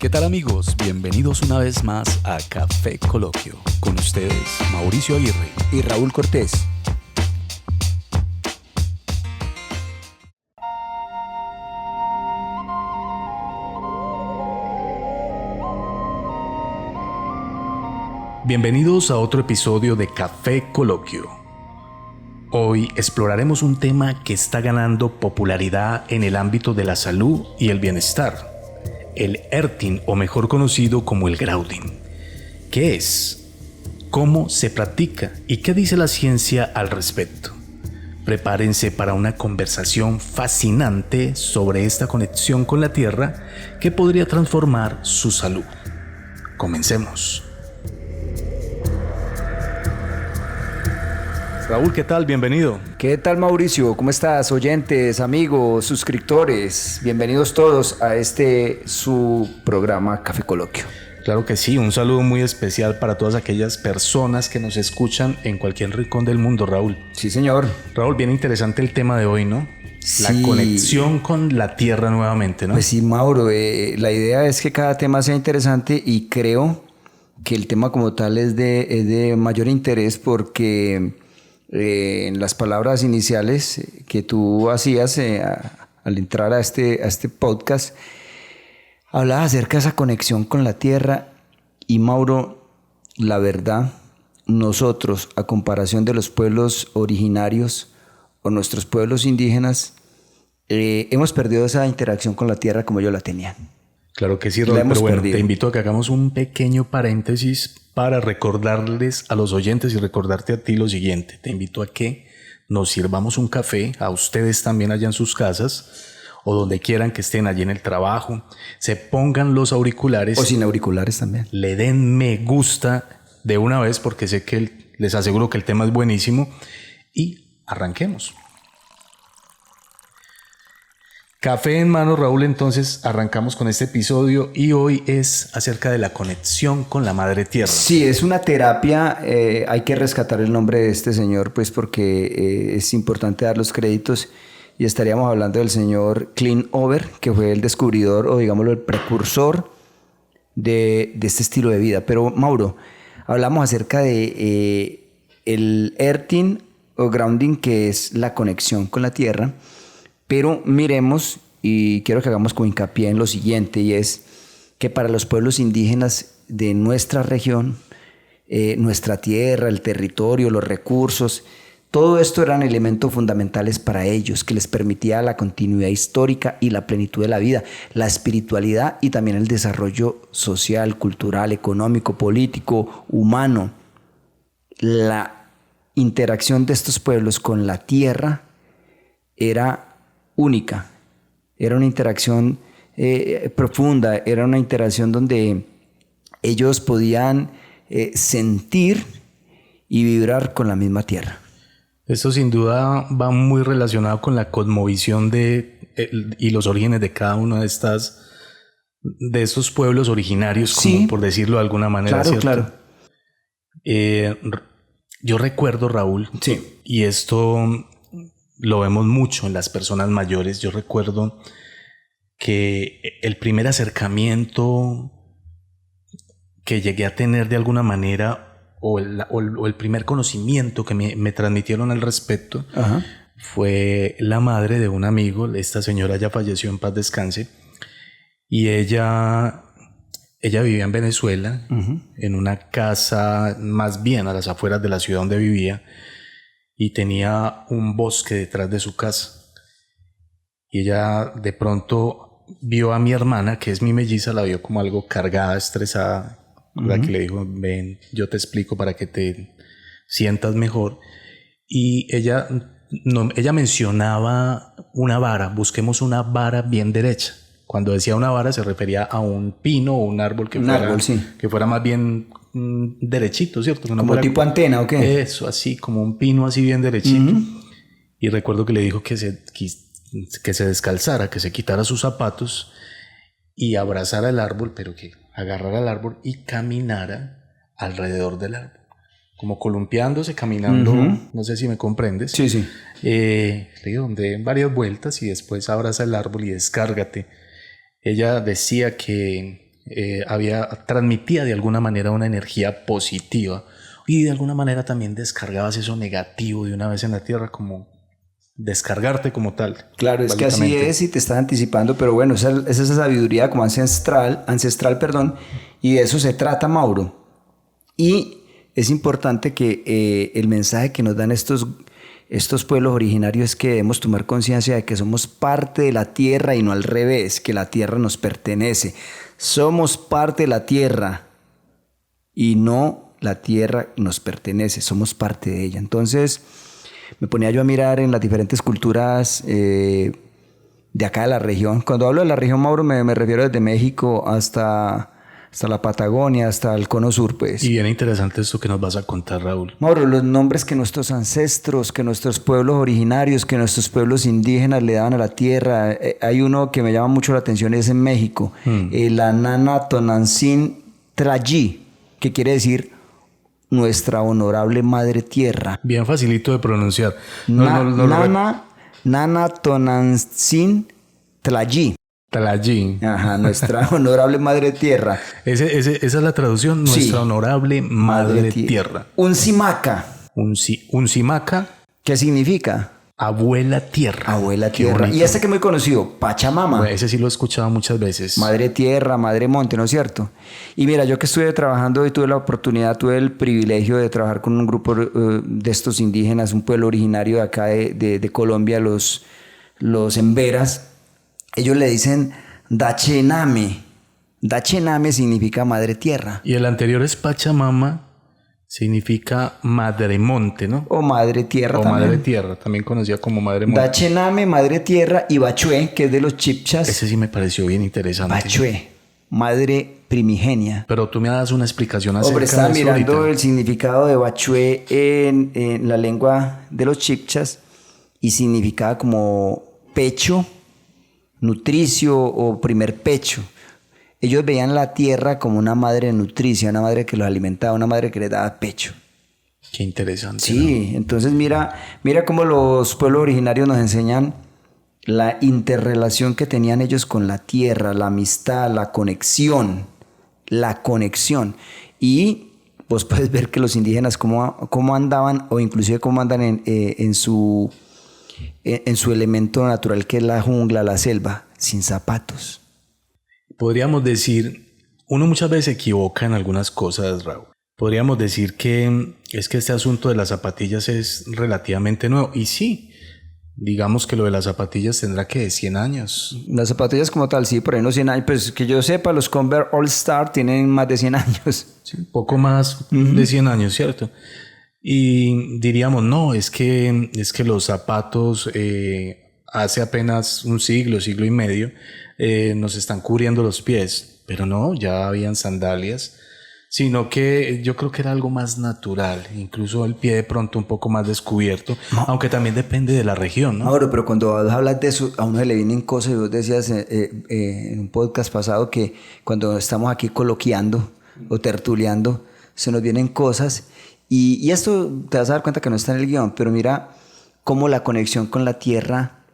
¿Qué tal amigos? Bienvenidos una vez más a Café Coloquio. Con ustedes, Mauricio Aguirre y Raúl Cortés. Bienvenidos a otro episodio de Café Coloquio. Hoy exploraremos un tema que está ganando popularidad en el ámbito de la salud y el bienestar. El ERTIN, o mejor conocido como el grounding. ¿Qué es? ¿Cómo se practica? ¿Y qué dice la ciencia al respecto? Prepárense para una conversación fascinante sobre esta conexión con la tierra que podría transformar su salud. Comencemos. Raúl, ¿qué tal? Bienvenido. ¿Qué tal, Mauricio? ¿Cómo estás? Oyentes, amigos, suscriptores, bienvenidos todos a su programa Café Coloquio. Claro que sí, un saludo muy especial para todas aquellas personas que nos escuchan en cualquier rincón del mundo, Raúl. Sí, señor. Raúl, bien interesante el tema de hoy, ¿no? Sí. La conexión con la tierra nuevamente, ¿no? Pues sí, Mauro, la idea es que cada tema sea interesante y creo que el tema como tal es de mayor interés porque en las palabras iniciales que tú hacías al entrar a este podcast, hablabas acerca de esa conexión con la tierra y Mauro, la verdad, nosotros a comparación de los pueblos originarios o nuestros pueblos indígenas, hemos perdido esa interacción con la tierra como ellos la tenían. Claro que sí, Raúl, pero bueno, te invito a que hagamos un pequeño paréntesis para recordarles a los oyentes y recordarte a ti lo siguiente. Te invito a que nos sirvamos un café, a ustedes también allá en sus casas o donde quieran que estén allí en el trabajo, se pongan los auriculares. O sin auriculares también. Le den me gusta de una vez porque sé que les aseguro que el tema es buenísimo y arranquemos. Café en mano, Raúl, entonces arrancamos con este episodio y hoy es acerca de la conexión con la madre tierra. Sí, es una terapia, hay que rescatar el nombre de este señor pues porque es importante dar los créditos y estaríamos hablando del señor Clint Over, que fue el descubridor o digámoslo el precursor de este estilo de vida. Pero Mauro, hablamos acerca de el earthing o grounding, que es la conexión con la tierra. Pero miremos, y quiero que hagamos con hincapié en lo siguiente, y es que para los pueblos indígenas de nuestra región, nuestra tierra, el territorio, los recursos, todo esto eran elementos fundamentales para ellos, que les permitía la continuidad histórica y la plenitud de la vida, la espiritualidad y también el desarrollo social, cultural, económico, político, humano. La interacción de estos pueblos con la tierra era única, era una interacción profunda, era una interacción donde ellos podían sentir y vibrar con la misma tierra. Esto sin duda va muy relacionado con la cosmovisión y los orígenes de cada uno de estos pueblos originarios, como sí, por decirlo de alguna manera. Claro, ¿cierto? Claro. Yo recuerdo, Raúl, sí, y esto lo vemos mucho en las personas mayores. Yo recuerdo que el primer acercamiento que llegué a tener de alguna manera o el primer conocimiento que me transmitieron al respecto, ajá, fue la madre de un amigo. Esta señora ya falleció, en paz descanse, y ella vivía en Venezuela, uh-huh, en una casa más bien a las afueras de la ciudad donde vivía, y tenía un bosque detrás de su casa. Y ella de pronto vio a mi hermana, que es mi melliza, la vio como algo cargada, estresada, uh-huh, que le dijo: ven, yo te explico para que te sientas mejor. Y ella mencionaba una vara: busquemos una vara bien derecha. Cuando decía una vara se refería a un pino o un árbol que fuera más bien derechito, ¿cierto? ¿Como fuera, tipo antena o qué? Eso, así, como un pino así bien derechito. Uh-huh. Y recuerdo que le dijo que se descalzara, que se quitara sus zapatos y abrazara el árbol, pero que agarrara el árbol y caminara alrededor del árbol, como columpiándose, caminando, uh-huh, no sé si me comprendes. Sí, sí. Le digo, de varias vueltas y después abraza el árbol y descárgate. Ella decía que transmitía de alguna manera una energía positiva y de alguna manera también descargabas eso negativo de una vez en la tierra, como descargarte como tal. Claro, es que así es y te estás anticipando, pero bueno, esa es esa sabiduría como ancestral, perdón, y de eso se trata, Mauro. Y es importante que el mensaje que nos dan estos pueblos originarios es que debemos tomar conciencia de que somos parte de la tierra y no al revés, que la tierra nos pertenece. Somos parte de la tierra y no la tierra nos pertenece, somos parte de ella. Entonces me ponía yo a mirar en las diferentes culturas de acá de la región. Cuando hablo de la región, Mauro, me refiero desde México hasta la Patagonia, hasta el Cono Sur, pues. Y bien interesante esto que nos vas a contar, Raúl. Mauro, los nombres que nuestros ancestros, que nuestros pueblos originarios, que nuestros pueblos indígenas le daban a la tierra. Hay uno que me llama mucho la atención, es en México. La Nana Tonantzin Tlayí, que quiere decir nuestra honorable madre tierra. Bien facilito de pronunciar. Nana Tonantzin Tlayí. Tlayí. Ajá, nuestra honorable madre tierra. Esa es la traducción, nuestra honorable madre tierra. Unsimaca. Unsimaca. ¿Qué significa? Abuela tierra. Abuela tierra. Y este que es muy conocido, Pachamama. Bueno, ese sí lo he escuchado muchas veces. Madre tierra, madre monte, ¿no es cierto? Y mira, yo que estuve trabajando y tuve el privilegio de trabajar con un grupo de estos indígenas, un pueblo originario de acá de Colombia, los Emberas. Ellos le dicen Dachename. Dachename significa madre tierra. Y el anterior es Pachamama, significa madre monte, ¿no? O madre tierra también. O madre tierra, también conocida como madre monte. Dachename, madre tierra, y Bachué, que es de los chipchas. Ese sí me pareció bien interesante. Bachué, madre primigenia. Pero tú me das una explicación acerca de eso. Estaba mirando el significado de Bachué en la lengua de los chipchas y significaba como pecho, nutricio o primer pecho. Ellos veían la tierra como una madre nutricia, una madre que los alimentaba, una madre que les daba pecho. Qué interesante. Sí, ¿no? Entonces mira cómo los pueblos originarios nos enseñan la interrelación que tenían ellos con la tierra, la amistad, la conexión. Y vos puedes ver que los indígenas cómo andaban o inclusive cómo andan en su elemento natural, que es la jungla, la selva, sin zapatos. Podríamos decir, uno muchas veces se equivoca en algunas cosas, Raúl. Podríamos decir que es que este asunto de las zapatillas es relativamente nuevo. Y sí, digamos que lo de las zapatillas tendrá que 100 años. Las zapatillas como tal, sí, por ahí unos 100 años. Pues que yo sepa, los Converse All Star tienen más de 100 años. Sí, un poco más de 100 años, ¿cierto? Y diríamos, no, es que los zapatos hace apenas un siglo y medio nos están cubriendo los pies. Pero no, ya habían sandalias, sino que yo creo que era algo más natural, incluso el pie de pronto un poco más descubierto, aunque también depende de la región, ¿no? Ahora, pero cuando hablas de eso, a uno se le vienen cosas, y vos decías en un podcast pasado que cuando estamos aquí coloquiando o tertuleando, se nos vienen cosas. Y esto te vas a dar cuenta que no está en el guión, pero mira cómo la conexión con la tierra,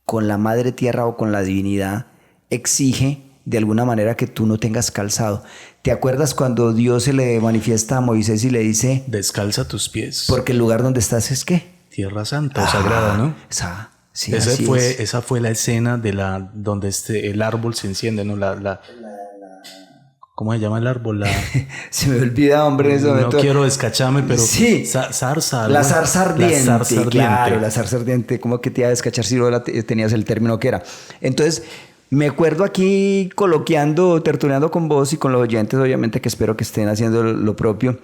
con la madre tierra o con la divinidad, exige de alguna manera que tú no tengas calzado. ¿Te acuerdas cuando Dios se le manifiesta a Moisés y le dice: descalza tus pies? Porque el lugar donde estás es ¿qué? Tierra santa o sagrada, ¿no? Sí, esa fue la escena donde el árbol se enciende, ¿no? ¿Cómo se llama el árbol? Se me olvida, hombre, eso. No quiero descacharme, pero sí. Zarza. La zarza ardiente. Claro, la zarza ardiente. ¿Cómo que te iba a descachar si no tenías el término que era? Entonces, me acuerdo aquí coloquiando, tertuleando con vos y con los oyentes, obviamente, que espero que estén haciendo lo propio.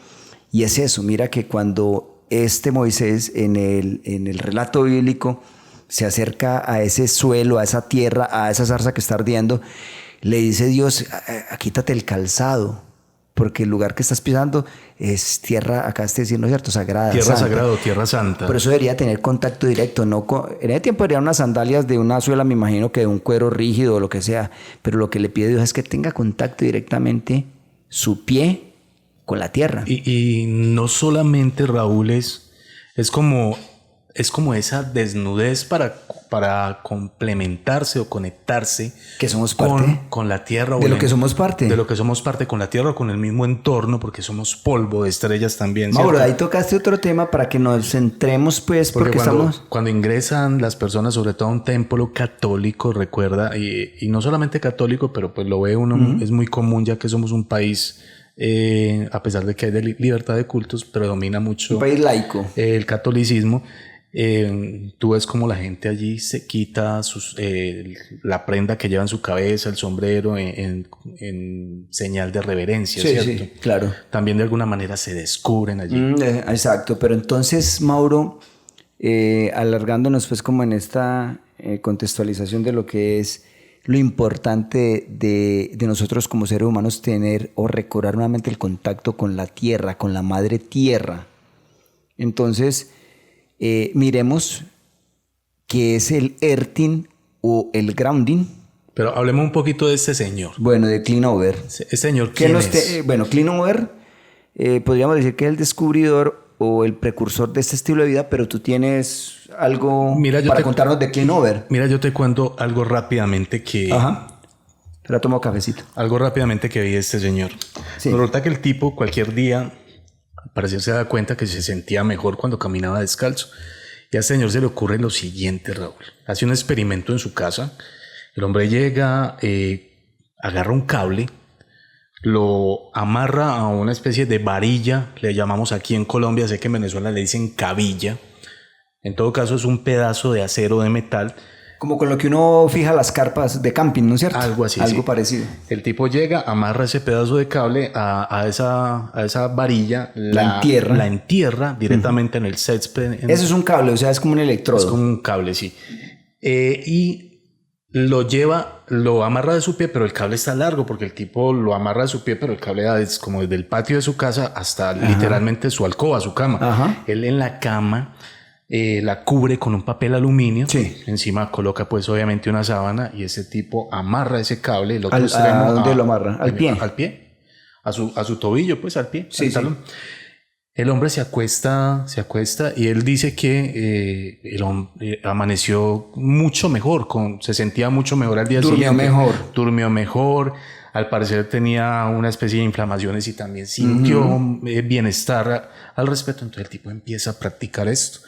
Y es eso, mira que cuando Moisés en el relato bíblico se acerca a ese suelo, a esa tierra, a esa zarza que está ardiendo, le dice Dios: quítate el calzado, porque el lugar que estás pisando es tierra, acá está diciendo, ¿cierto? Sagrada. Tierra sagrada o tierra santa. Por eso debería tener contacto directo. En ese tiempo deberían unas sandalias de una suela, me imagino que de un cuero rígido o lo que sea, pero lo que le pide Dios es que tenga contacto directamente su pie con la tierra. Y no solamente, Raúl, es como es como esa desnudez para complementarse o conectarse que somos parte con la Tierra. De lo que somos parte. De lo que somos parte con la Tierra o con el mismo entorno, porque somos polvo de estrellas también. Mauro, ¿cierto? ahí tocaste otro tema para que nos centremos, pues, porque cuando ingresan las personas, sobre todo a un templo católico, recuerda, y no solamente católico, pero pues lo ve uno, es muy común ya que somos un país... a pesar de que hay libertad de cultos, predomina mucho un país laico. El catolicismo. Tú ves como la gente allí se quita la prenda que lleva en su cabeza, el sombrero, en señal de reverencia, sí, ¿cierto? Sí, claro. También de alguna manera se descubren allí. Exacto, pero entonces, Mauro, alargándonos pues como en esta contextualización de lo que es lo importante de nosotros como seres humanos tener o recobrar nuevamente el contacto con la tierra, con la madre tierra. Entonces, miremos qué es el earthing o el grounding. Pero hablemos un poquito de este señor. Bueno, de Kleinover. ¿Este señor quién es? Bueno, Kleinover, podríamos decir que es el descubridor o el precursor de este estilo de vida, pero tú tienes algo para contarnos de Kleinover. Mira, yo te cuento algo rápidamente que... Ajá. Pero tomo cafecito. Algo rápidamente que vi de este señor. Sí. Resulta que el tipo cualquier día, al parecer se da cuenta que se sentía mejor cuando caminaba descalzo. Y a este señor se le ocurre lo siguiente, Raúl. Hace un experimento en su casa. El hombre llega, agarra un cable, lo amarra a una especie de varilla, le llamamos aquí en Colombia, sé que en Venezuela le dicen cabilla. En todo caso es un pedazo de acero, de metal. Como con lo que uno fija las carpas de camping, ¿no es cierto? Algo así. Algo sí. parecido. El tipo llega, amarra ese pedazo de cable a esa varilla, la entierra directamente en el césped. Eso es un cable, o sea, es como un electrodo. Es como un cable, sí. Y lo lleva, lo amarra de su pie, pero el cable está largo porque el tipo lo amarra de su pie, pero el cable da como desde el patio de su casa hasta literalmente su alcoba, su cama. Ajá. Él en la cama la cubre con un papel aluminio. Sí. Encima coloca pues obviamente una sábana y ese tipo amarra ese cable. El otro extremo, ¿a dónde lo amarra? ¿Al pie? Al pie. A su tobillo, pues al pie. Sí, al talón. El hombre se acuesta y él dice que el hombre amaneció mucho mejor, se sentía mucho mejor al día siguiente. Durmió mejor. Al parecer tenía una especie de inflamaciones y también sintió bienestar al respecto. Entonces el tipo empieza a practicar esto.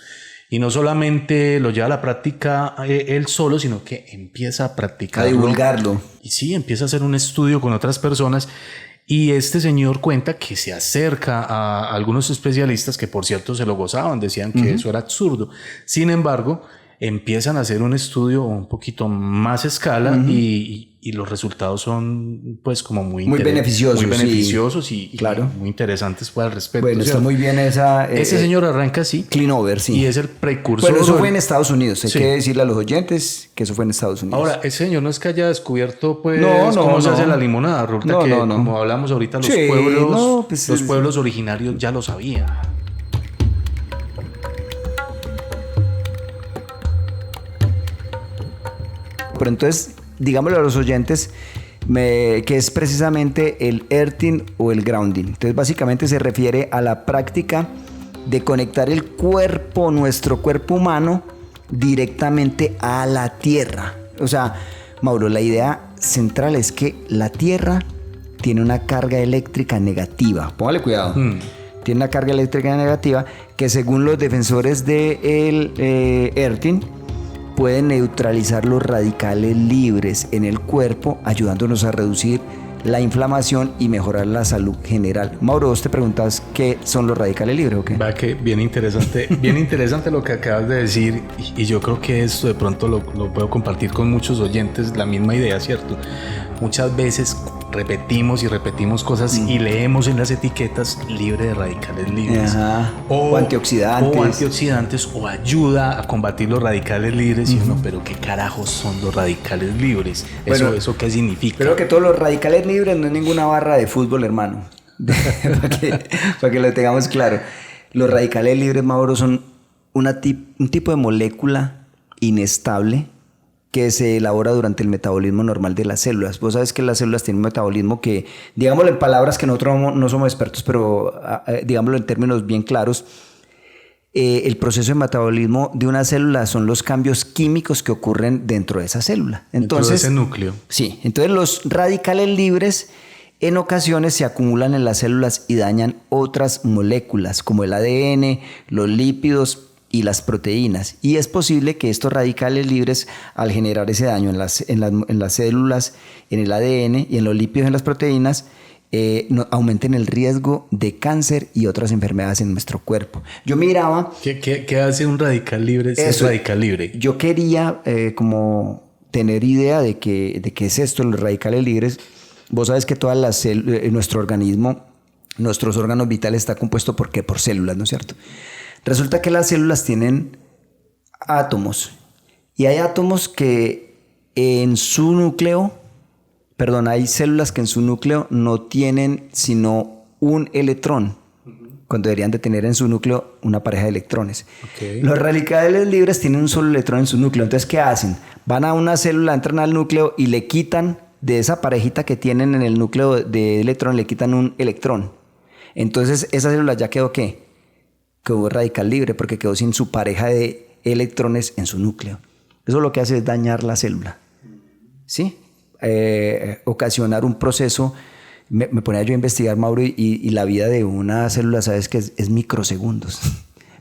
Y no solamente lo lleva a la práctica él solo, sino que empieza a practicarlo. A divulgarlo. Y sí, empieza a hacer un estudio con otras personas. Y este señor cuenta que se acerca a algunos especialistas que, por cierto, se lo gozaban, decían que eso era absurdo. Sin embargo, empiezan a hacer un estudio un poquito más a escala y los resultados son, pues, como muy beneficiosos sí. Claro. Y muy interesantes pues, al respecto. Bueno, está muy bien ese señor arranca así. Kleinover, sí. Y es el precursor. Bueno, eso fue en Estados Unidos. Hay que decirle a los oyentes que eso fue en Estados Unidos. Ahora, ese señor no es que haya descubierto, pues, cómo se hace la limonada. Resulta que, como hablamos ahorita, los pueblos originarios ya lo sabían. Pero entonces, digámosle a los oyentes que es precisamente el earthing o el grounding. Entonces, básicamente se refiere a la práctica de conectar el cuerpo, nuestro cuerpo humano, directamente a la tierra. O sea, Mauro, la idea central es que la tierra tiene una carga eléctrica negativa. Póngale cuidado. Tiene una carga eléctrica negativa que, según los defensores del earthing, pueden neutralizar los radicales libres en el cuerpo, ayudándonos a reducir la inflamación y mejorar la salud general. Mauro, vos te preguntas qué son los radicales libres, ¿o qué? Va que bien interesante lo que acabas de decir, y yo creo que esto de pronto lo puedo compartir con muchos oyentes, la misma idea, ¿cierto? Muchas veces repetimos cosas y leemos en las etiquetas libre de radicales libres. O antioxidantes. O ayuda a combatir los radicales libres. Y uno, pero ¿qué carajos son los radicales libres? ¿Eso qué significa? Pero que todos los radicales libres no es ninguna barra de fútbol, hermano. para que lo tengamos claro. Los radicales libres, Mauro, son un tipo de molécula inestable que se elabora durante el metabolismo normal de las células. Vos sabes que las células tienen un metabolismo que, digámoslo en palabras que nosotros no somos expertos, pero digámoslo en términos bien claros, el proceso de metabolismo de una célula son los cambios químicos que ocurren dentro de esa célula. Entonces, ese núcleo. Sí, entonces los radicales libres en ocasiones se acumulan en las células y dañan otras moléculas como el ADN, los lípidos y las proteínas. Y es posible que estos radicales libres, al generar ese daño en las células, en el ADN y en los lípidos y en las proteínas, aumenten el riesgo de cáncer y otras enfermedades en nuestro cuerpo. Yo miraba... ¿Qué hace un radical libre? Es radical libre. Yo quería como tener idea de qué es esto, los radicales libres. Vos sabes que nuestro organismo, nuestros órganos vitales está compuesto por células, ¿no es cierto? Resulta que las células tienen átomos y hay átomos que en su núcleo, hay células que en su núcleo no tienen sino un electrón, cuando deberían de tener en su núcleo una pareja de electrones. Okay. Los radicales libres tienen un solo electrón en su núcleo. Entonces, ¿qué hacen? Van a una célula, entran al núcleo y le quitan de esa parejita que tienen en el núcleo de electrón, le quitan un electrón. Entonces, esa célula ya quedó ¿qué? Quedó radical libre porque quedó sin su pareja de electrones en su núcleo. Eso lo que hace es dañar la célula. ¿Sí? Ocasionar un proceso. Me ponía yo a investigar, Mauro, y la vida de una célula, sabes que es microsegundos.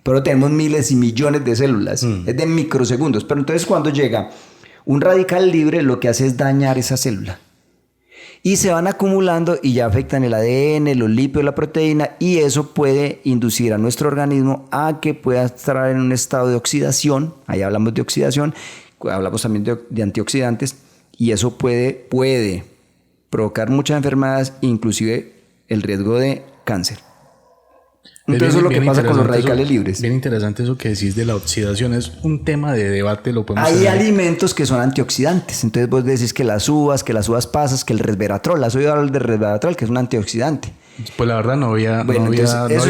Pero tenemos miles y millones de células. Es de microsegundos. Pero entonces cuando llega un radical libre, lo que hace es dañar esa célula. Y se van acumulando y ya afectan el ADN, los lípidos, la proteína, y eso puede inducir a nuestro organismo a que pueda estar en un estado de oxidación. Ahí hablamos de oxidación, hablamos también de antioxidantes, y eso puede provocar muchas enfermedades, inclusive el riesgo de cáncer. Entonces eso es lo que pasa con los radicales libres. Bien interesante eso que decís de la oxidación. Es un tema de debate. Hay tener. Alimentos que son antioxidantes. Entonces vos decís que las uvas pasas, que el resveratrol. ¿Has oído hablar del resveratrol, que es un antioxidante? Pues la verdad no había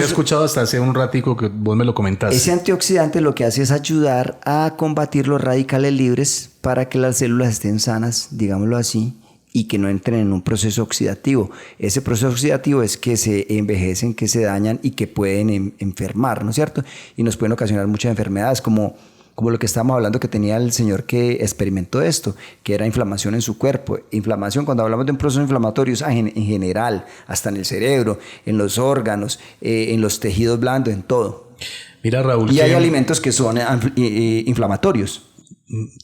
escuchado hasta hace un ratico que vos me lo comentaste. Ese antioxidante lo que hace es ayudar a combatir los radicales libres para que las células estén sanas, digámoslo así, y que no entren en un proceso oxidativo. Ese proceso oxidativo es que se envejecen, que se dañan y que pueden enfermar, ¿no es cierto? Y nos pueden ocasionar muchas enfermedades, como lo que estábamos hablando que tenía el señor que experimentó esto, que era inflamación en su cuerpo. Inflamación, cuando hablamos de un proceso inflamatorio, es en general, hasta en el cerebro, en los órganos, en los tejidos blandos, en todo. Mira, Raúl. Y hay alimentos que son inflamatorios.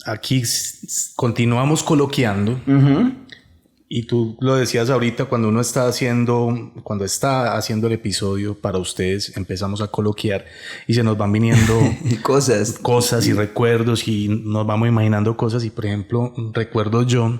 Aquí continuamos coloquiando. Y tú lo decías ahorita, cuando está haciendo el episodio para ustedes, empezamos a coloquiar y se nos van viniendo cosas y recuerdos y nos vamos imaginando cosas. Y por ejemplo, recuerdo yo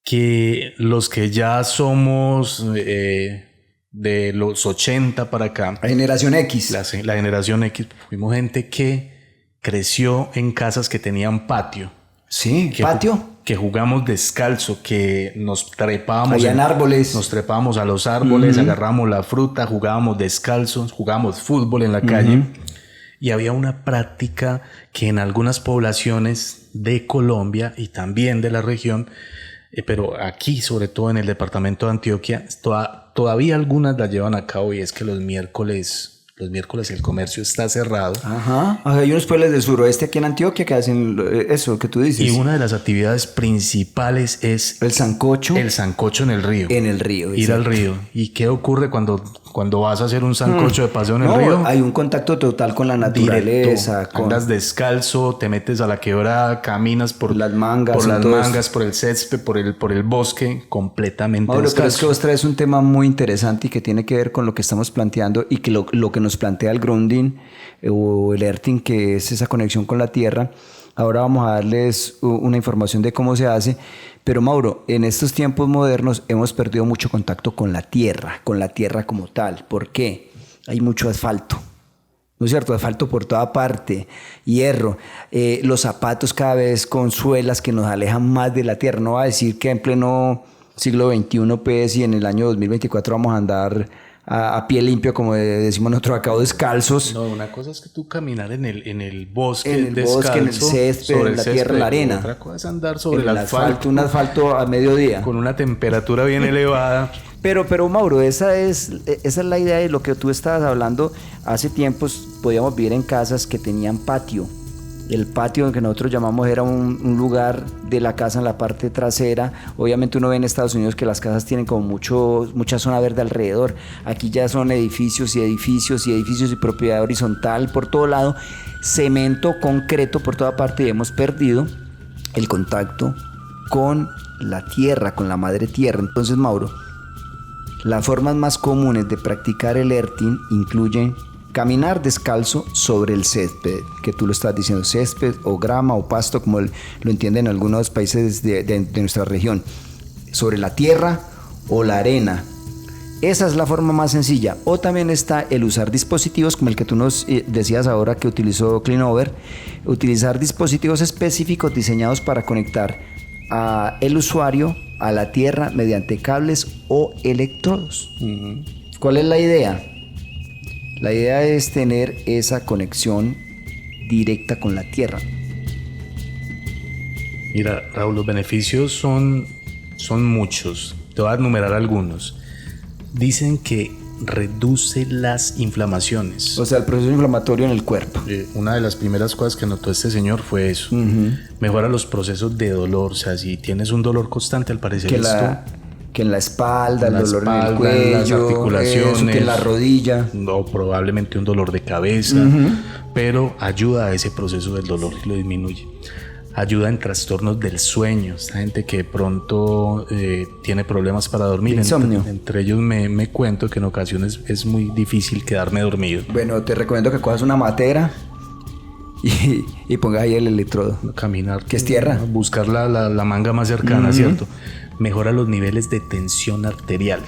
que los que ya somos de los 80 para acá, la generación X. La generación X, fuimos gente que creció en casas que tenían patio. Sí, patio. Que jugamos descalzo, que nos trepábamos. Habían árboles. Nos trepábamos a los árboles, agarramos la fruta, jugábamos descalzos, jugábamos fútbol en la calle. Y había una práctica que en algunas poblaciones de Colombia y también de la región, pero aquí, sobre todo en el departamento de Antioquia, todavía algunas la llevan a cabo, y es que los miércoles el comercio está cerrado. Ajá. Hay unos pueblos del suroeste aquí en Antioquia que hacen eso que tú dices. Y una de las actividades principales es el sancocho. El sancocho en el río. En el río. Ir al río. ¿Y qué ocurre cuando vas a hacer un sancocho de paseo en el río? Hay un contacto total con la naturaleza. Andas descalzo, te metes a la quebrada, caminas por las mangas, por el césped, por el bosque, completamente descalzo. Pero es que vos traes un tema muy interesante y que tiene que ver con lo que estamos planteando y que lo que nos plantea el grounding o el earthing, que es esa conexión con la tierra. Ahora vamos a darles una información de cómo se hace. Pero Mauro, en estos tiempos modernos hemos perdido mucho contacto con la tierra como tal. ¿Por qué? Hay mucho asfalto, ¿no es cierto? Asfalto por toda parte, hierro, los zapatos cada vez con suelas que nos alejan más de la tierra. No va a decir que en pleno siglo XXI, pues, y en el año 2024 vamos a andar a pie limpio, como decimos nosotros acá, o descalzos. No, una cosa es que tú caminar en el bosque, en el césped, en la tierra, en la arena. Otra cosa es andar sobre el asfalto. Un asfalto a mediodía. Con una temperatura bien elevada. Pero Mauro, esa es la idea de lo que tú estabas hablando hace tiempos. podíamos vivir en casas que tenían patio. El patio que nosotros llamamos era un lugar de la casa en la parte trasera. Obviamente uno ve en Estados Unidos que las casas tienen como mucha zona verde alrededor. Aquí ya son edificios y edificios y edificios y propiedad horizontal por todo lado. Cemento, concreto por toda parte, y hemos perdido el contacto con la tierra, con la madre tierra. Entonces, Mauro, las formas más comunes de practicar el earthing incluyen caminar descalzo sobre el césped, que tú lo estás diciendo, césped o grama o pasto, como lo entienden en algunos países de nuestra región, sobre la tierra o la arena. Esa es la forma más sencilla. O también está el usar dispositivos como el que tú nos decías ahora que utilizó Cleanover, utilizar dispositivos específicos diseñados para conectar a el usuario a la tierra mediante cables o electrodos. ¿Cuál es la idea? La idea es tener esa conexión directa con la tierra. Mira, Raúl, los beneficios son muchos. Te voy a enumerar algunos. Dicen que reduce las inflamaciones. O sea, el proceso inflamatorio en el cuerpo. Una de las primeras cosas que notó este señor fue eso. Mejora los procesos de dolor. O sea, si tienes un dolor constante, al parecer que en la espalda, el dolor en el cuello, en las articulaciones, que en la rodilla. O probablemente un dolor de cabeza. Pero ayuda a ese proceso del dolor y lo disminuye. Ayuda en trastornos del sueño. Esta gente que de pronto tiene problemas para dormir. Insomnio. Entre ellos me cuento que en ocasiones es muy difícil quedarme dormido. Bueno, te recomiendo que cojas una matera y pongas ahí el electrodo. Caminar. Que es tierra. Buscar la manga más cercana, ¿cierto? Mejora los niveles de tensión arterial.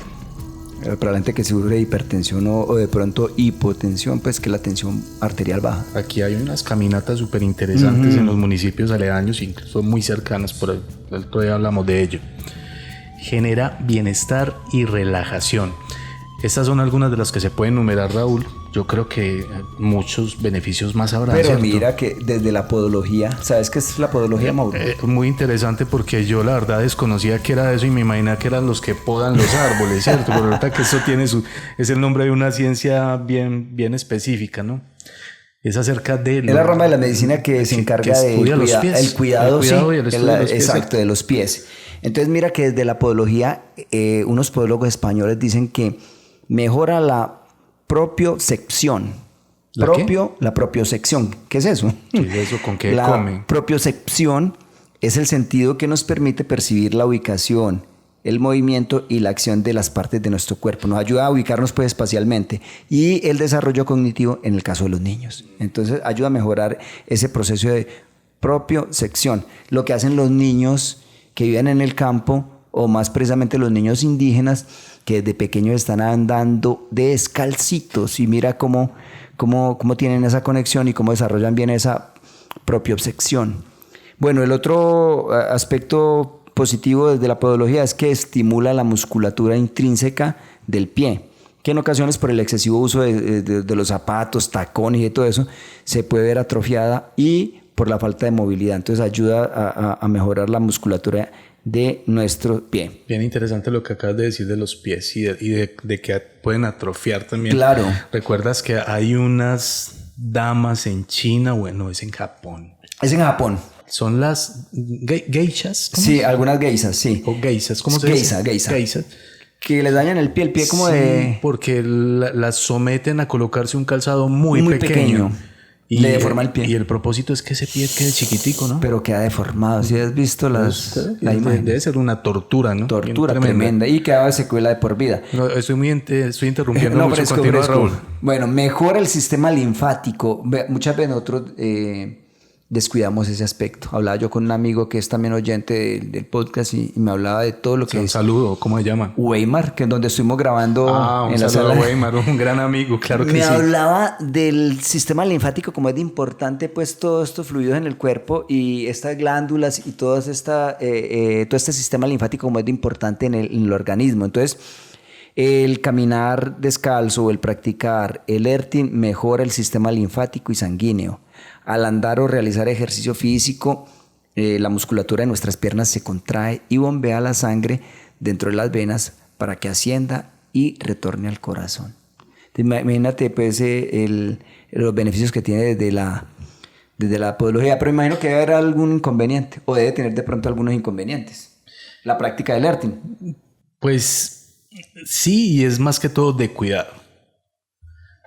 Para la gente que sufre de hipertensión o de pronto hipotensión, pues que la tensión arterial baja. Aquí hay unas caminatas súper interesantes en los municipios aledaños, incluso muy cercanas, por el otro día hablamos de ello. Genera bienestar y relajación. Estas son algunas de las que se pueden enumerar, Raúl. Yo creo que muchos beneficios más habrá. Pero ¿cierto? Mira que desde la podología, ¿sabes qué es la podología, Mauro? Muy interesante, porque yo la verdad desconocía que era eso y me imaginaba que eran los que podan los árboles, ¿cierto? Pero ahorita que eso es el nombre de una ciencia bien específica, ¿no? Es acerca de... Es la rama de la medicina que se encarga del cuidado y el estudio de los pies. Exacto, de los pies. Entonces mira que desde la podología, unos podólogos españoles dicen que mejora la propiocepción. La propiocepción. ¿Qué es eso? ¿Qué es eso? ¿Con qué la come? La propiocepción es el sentido que nos permite percibir la ubicación, el movimiento y la acción de las partes de nuestro cuerpo. Nos ayuda a ubicarnos pues espacialmente. Y el desarrollo cognitivo en el caso de los niños. Entonces ayuda a mejorar ese proceso de propiocepción. Lo que hacen los niños que viven en el campo, o más precisamente los niños indígenas, que desde pequeños están andando descalcitos, y mira cómo tienen esa conexión y cómo desarrollan bien esa propiocepción. Bueno, el otro aspecto positivo desde la podología es que estimula la musculatura intrínseca del pie, que en ocasiones por el excesivo uso de los zapatos, tacones y de todo eso, se puede ver atrofiada, y por la falta de movilidad. Entonces ayuda a mejorar la musculatura de nuestro pie. Bien interesante lo que acabas de decir de los pies y de que pueden atrofiar también. Claro. ¿Recuerdas que hay unas damas en China? Bueno, es en Japón. Es en Japón. Son las geishas. Sí, algunas geishas, sí. O geishas, ¿cómo se dice? Geisha. Que les dañan el pie como sí, de... porque las someten a colocarse un calzado muy pequeño. Y le deforma el pie. Y el propósito es que ese pie quede chiquitico, ¿no? Pero queda deformado. ¿Sí has visto la imagen? Debe ser una tortura, ¿no? Tortura tremenda. Y queda secuela de por vida. No, estoy interrumpiendo mucho. Pero Continúa, Raúl. Bueno, mejora el sistema linfático. Muchas veces nosotros descuidamos ese aspecto. Hablaba yo con un amigo que es también oyente del podcast y me hablaba de todo lo que un saludo, ¿cómo se llama? Weimar, que es donde estuvimos grabando en la sala. Weimar, un gran amigo, claro que sí. Me hablaba del sistema linfático, como es de importante pues todos estos fluidos en el cuerpo y estas glándulas y todo este sistema linfático, como es de importante en el organismo. Entonces, el caminar descalzo o el practicar el earthing mejora el sistema linfático y sanguíneo. Al andar o realizar ejercicio físico, la musculatura de nuestras piernas se contrae y bombea la sangre dentro de las venas para que ascienda y retorne al corazón. Imagínate pues los beneficios que tiene desde la podología, pero imagino que debe haber algún inconveniente o debe tener de pronto algunos inconvenientes. La práctica del Erting. Pues sí, y es más que todo de cuidado.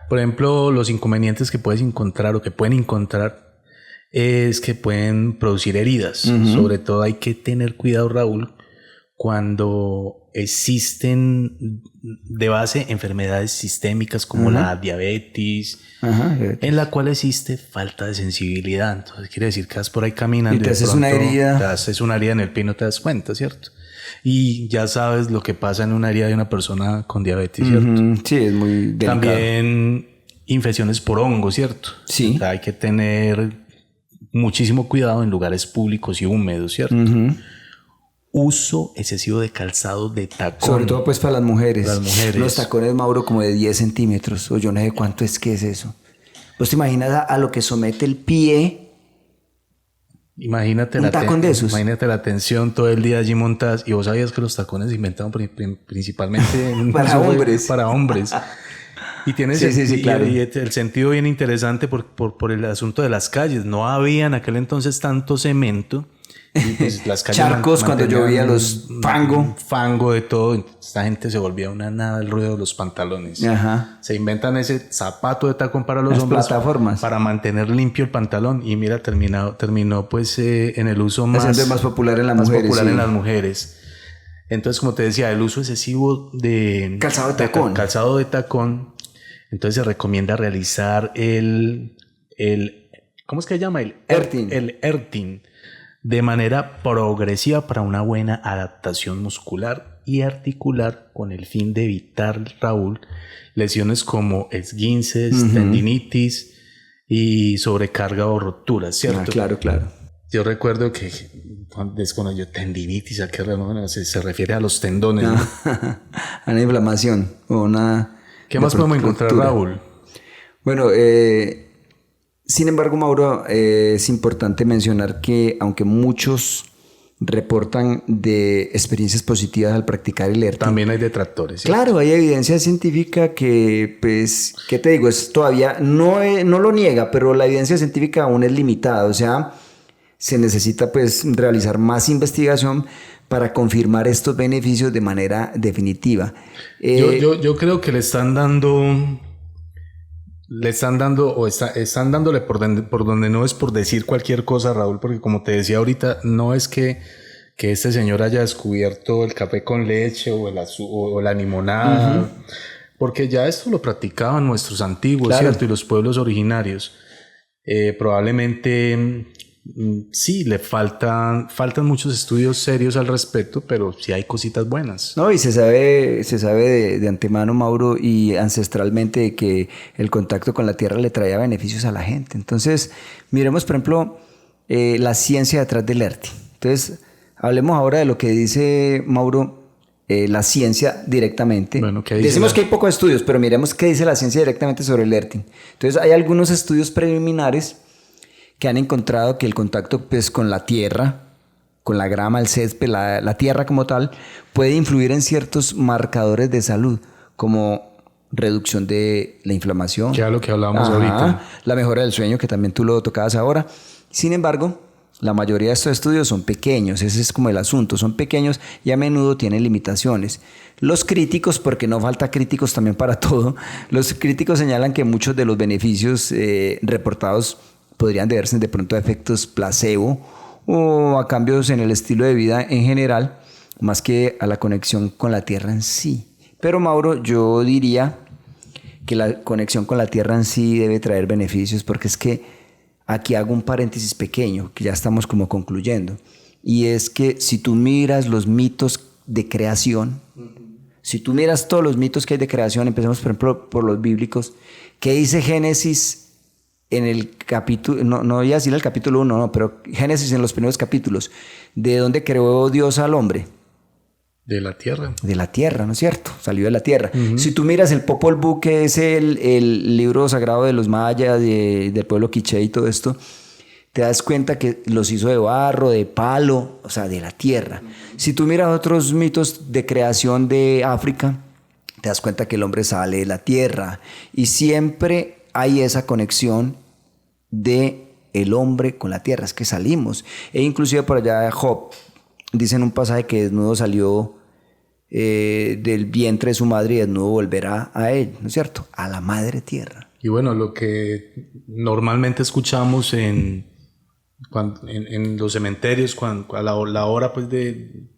Por ejemplo, los inconvenientes que puedes encontrar o que pueden encontrar es que pueden producir heridas. Uh-huh. Sobre todo hay que tener cuidado, Raúl, cuando existen de base enfermedades sistémicas como uh-huh. la diabetes, uh-huh. en la cual existe falta de sensibilidad. Entonces quiere decir que vas por ahí caminando y te haces una herida. Te haces una herida en el pie y no te das cuenta, ¿cierto? Y ya sabes lo que pasa en una herida de una persona con diabetes, ¿cierto? Uh-huh. Sí, es muy delicado. También infecciones por hongo, ¿cierto? Sí. O sea, hay que tener muchísimo cuidado en lugares públicos y húmedos, ¿cierto? Uh-huh. Uso excesivo de calzado de tacón. Sobre todo pues para las mujeres. Las mujeres. Los tacones, Mauro, como de 10 centímetros. O yo no sé cuánto es que es eso. ¿Vos te imaginas a lo que somete el pie? Imagínate un tacón de esos. Imagínate la tensión todo el día allí montadas. Y vos sabías que los tacones se inventaron principalmente para hombres. Para hombres. Y tiene claro. y el sentido bien interesante por el asunto de las calles. No había en aquel entonces tanto cemento. Y pues las calles charcos cuando llovía, los fango de todo. Esta gente se volvía una nada el ruido de los pantalones. Ajá. Se inventan ese zapato de tacón para los las hombres, plataformas, para mantener limpio el pantalón. Y mira, terminó pues en el uso más popular en las mujeres. Popular en las mujeres. Entonces, como te decía, el uso excesivo de calzado de tacón. Entonces se recomienda realizar el ¿cómo es que se llama? El Erting. De manera progresiva para una buena adaptación muscular y articular con el fin de evitar, Raúl, lesiones como esguinces, uh-huh. tendinitis y sobrecarga o rupturas, ¿cierto? Claro. Yo recuerdo que cuando yo tendinitis, ¿a qué se refiere a los tendones? ¿no? A una inflamación o una... ¿Qué más podemos encontrar, Raúl? Bueno, sin embargo, Mauro, es importante mencionar que aunque muchos reportan de experiencias positivas al practicar el Erting, también hay detractores. ¿Cierto? Claro, hay evidencia científica que, pues, ¿qué te digo? Es todavía no lo niega, pero la evidencia científica aún es limitada. O sea, se necesita, pues, realizar más investigación para confirmar estos beneficios de manera definitiva. Yo creo que están dándole por donde no es por decir cualquier cosa, Raúl, porque como te decía ahorita, no es que este señor haya descubierto el café con leche o la limonada, uh-huh. porque ya esto lo practicaban nuestros antiguos, claro. ¿cierto? Y los pueblos originarios. Probablemente sí, le faltan muchos estudios serios al respecto, pero sí hay cositas buenas. No, y se sabe de antemano, Mauro, y ancestralmente que el contacto con la tierra le traía beneficios a la gente. Entonces, miremos, por ejemplo, la ciencia detrás del Erting. Entonces, hablemos ahora de lo que dice, Mauro, la ciencia directamente. Bueno, decimos que hay pocos estudios, pero miremos qué dice la ciencia directamente sobre el Erting. Entonces, hay algunos estudios preliminares que han encontrado que el contacto pues, con la tierra, con la grama, el césped, la tierra como tal, puede influir en ciertos marcadores de salud, como reducción de la inflamación. Ya lo que hablábamos ahorita. La mejora del sueño, que también tú lo tocabas ahora. Sin embargo, la mayoría de estos estudios son pequeños, ese es como el asunto, son pequeños y a menudo tienen limitaciones. Los críticos, porque no falta críticos también para todo, los críticos señalan que muchos de los beneficios reportados podrían deberse de pronto a efectos placebo o a cambios en el estilo de vida en general, más que a la conexión con la tierra en sí. Pero Mauro, yo diría que la conexión con la tierra en sí debe traer beneficios, porque es que aquí hago un paréntesis pequeño, que ya estamos como concluyendo, y es que si tú miras los mitos de creación, si tú miras todos los mitos que hay de creación, empecemos por ejemplo por los bíblicos, ¿qué dice Génesis? En el capítulo, no voy a decir el capítulo 1, no, pero Génesis en los primeros capítulos, ¿de dónde creó Dios al hombre? De la tierra. De la tierra, ¿no es cierto? Salió de la tierra. Uh-huh. Si tú miras el Popol Vuh, que es el libro sagrado de los mayas, del pueblo quiché y todo esto, te das cuenta que los hizo de barro, de palo, o sea, de la tierra. Uh-huh. Si tú miras otros mitos de creación de África, te das cuenta que el hombre sale de la tierra y siempre hay esa conexión de el hombre con la tierra, es que salimos. E inclusive por allá Job dice en un pasaje que desnudo salió del vientre de su madre y desnudo volverá a él, ¿no es cierto? A la madre tierra. Y bueno, lo que normalmente escuchamos en los cementerios, a la hora pues del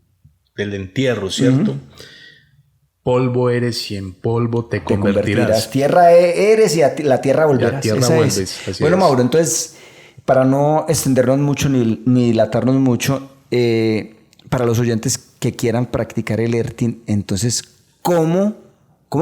entierro, ¿cierto? Polvo eres y en polvo te convertirás. Tierra eres y a la tierra volverás. Y a tierra vuelves. Bueno, Mauro, entonces, para no extendernos mucho ni dilatarnos mucho, para los oyentes que quieran practicar el ERTIN, entonces, ¿cómo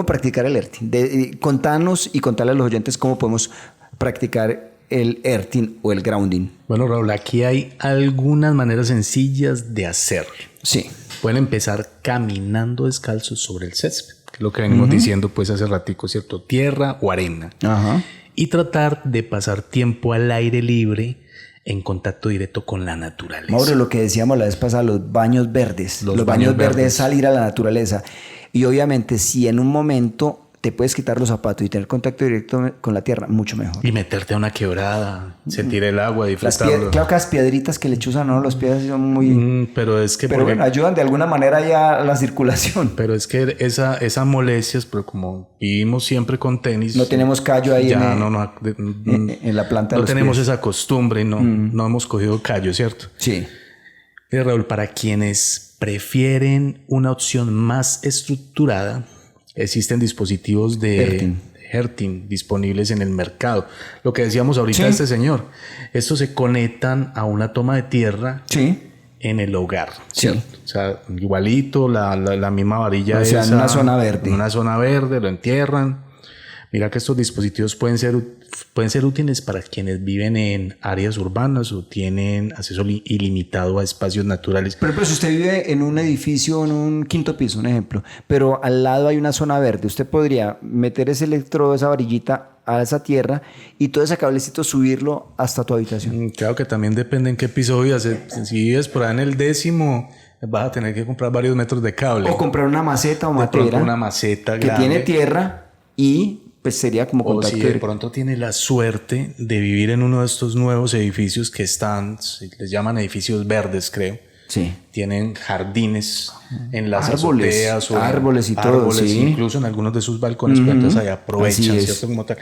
practicar el ERTIN? Contanos y contarle a los oyentes cómo podemos practicar el ERTIN o el grounding. Bueno, Raúl, aquí hay algunas maneras sencillas de hacerlo. Sí. Pueden empezar caminando descalzos sobre el césped, que es lo que venimos diciendo pues hace ratico, ¿cierto? Tierra o arena. Ajá. Y tratar de pasar tiempo al aire libre en contacto directo con la naturaleza. Mauro, lo que decíamos la vez pasada, los baños verdes. Los baños verdes es salir a la naturaleza. Y obviamente si en un momento te puedes quitar los zapatos y tener contacto directo con la tierra, mucho mejor. Y meterte a una quebrada, sentir el agua, disfrutarlo. Claro que las piedritas que le chuzan, ¿no? Los pies son muy... pero es que... Pero bueno, ayudan de alguna manera ya a la circulación. Pero es que esa molestias, pero como vivimos siempre con tenis... No tenemos callo ahí ya en la planta de los pies. No tenemos pies. esa costumbre y no hemos cogido callo, ¿cierto? Sí. Mira, Raúl, para quienes prefieren una opción más estructurada... Existen dispositivos de ERTIN disponibles en el mercado. Lo que decíamos ahorita de este señor. Estos se conectan a una toma de tierra en el hogar. ¿Cierto? Sí. O sea, igualito, la misma varilla. O sea, en una zona verde. En una zona verde, lo entierran. Mira que estos dispositivos pueden ser útiles para quienes viven en áreas urbanas o tienen acceso ilimitado a espacios naturales. Pero si usted vive en un edificio, en un quinto piso, un ejemplo, pero al lado hay una zona verde, usted podría meter ese electrodo, esa varillita a esa tierra y todo ese cablecito subirlo hasta tu habitación. Claro que también depende en qué piso vivas. Si vives por ahí en el 10º, vas a tener que comprar varios metros de cable. O comprar una maceta o matera. Una maceta que grande. Tiene tierra y pues sería como contacto. O si de pronto tiene la suerte de vivir en uno de estos nuevos edificios que les llaman edificios verdes, creo. Sí. Tienen jardines en las árboles, azoteas o árboles y todo, sí. Incluso en algunos de sus balcones, pues entonces ahí aprovechan, ¿cierto? Como tal.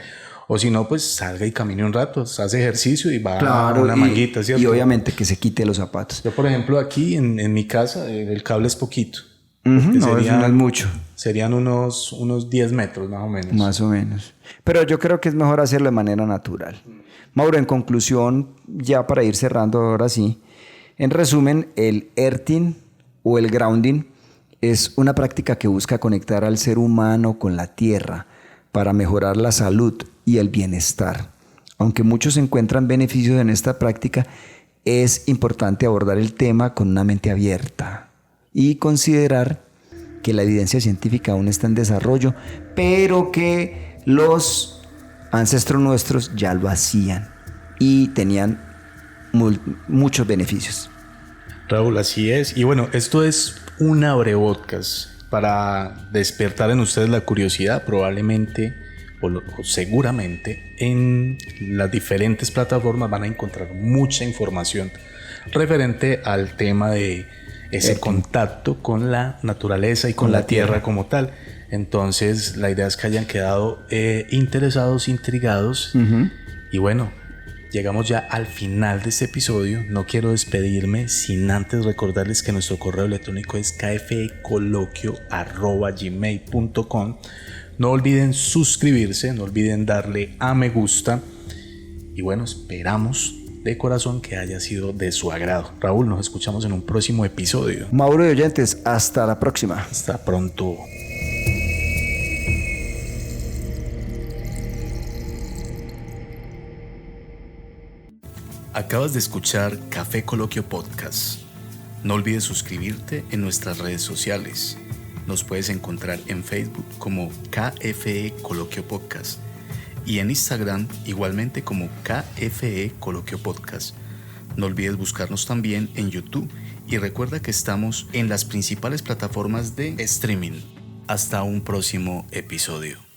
O si no, pues salga y camine un rato, hace ejercicio y va a una manguita, ¿cierto? Y obviamente que se quite los zapatos. Yo, por ejemplo, aquí en mi casa, el cable es poquito. No es mucho. Serían unos 10 metros más o menos. Más o menos. Pero yo creo que es mejor hacerlo de manera natural. Mauro, en conclusión, ya para ir cerrando ahora sí, en resumen, el ERTIN o el grounding es una práctica que busca conectar al ser humano con la tierra para mejorar la salud y el bienestar. Aunque muchos encuentran beneficios en esta práctica, es importante abordar el tema con una mente abierta y considerar que la evidencia científica aún está en desarrollo, pero que los ancestros nuestros ya lo hacían y tenían muchos beneficios. Raúl, así es. Y bueno, esto es un abrebocas para despertar en ustedes la curiosidad, probablemente o seguramente en las diferentes plataformas van a encontrar mucha información referente al tema de ese contacto con la naturaleza y con la tierra como tal. Entonces la idea es que hayan quedado interesados, intrigados. Y bueno, llegamos ya al final de este episodio. No quiero despedirme sin antes recordarles que nuestro correo electrónico es kfecoloquio@gmail.com. No olviden suscribirse, no olviden darle a me gusta. Y bueno, esperamos de corazón que haya sido de su agrado. Raúl, nos escuchamos en un próximo episodio. Mauro y oyentes, hasta la próxima. Hasta pronto. Acabas de escuchar Café Coloquio Podcast. No olvides suscribirte en nuestras redes sociales. Nos puedes encontrar en Facebook como KFE Coloquio Podcast y en Instagram igualmente como KFE Coloquio Podcast. No olvides buscarnos también en YouTube y recuerda que estamos en las principales plataformas de streaming. Hasta un próximo episodio.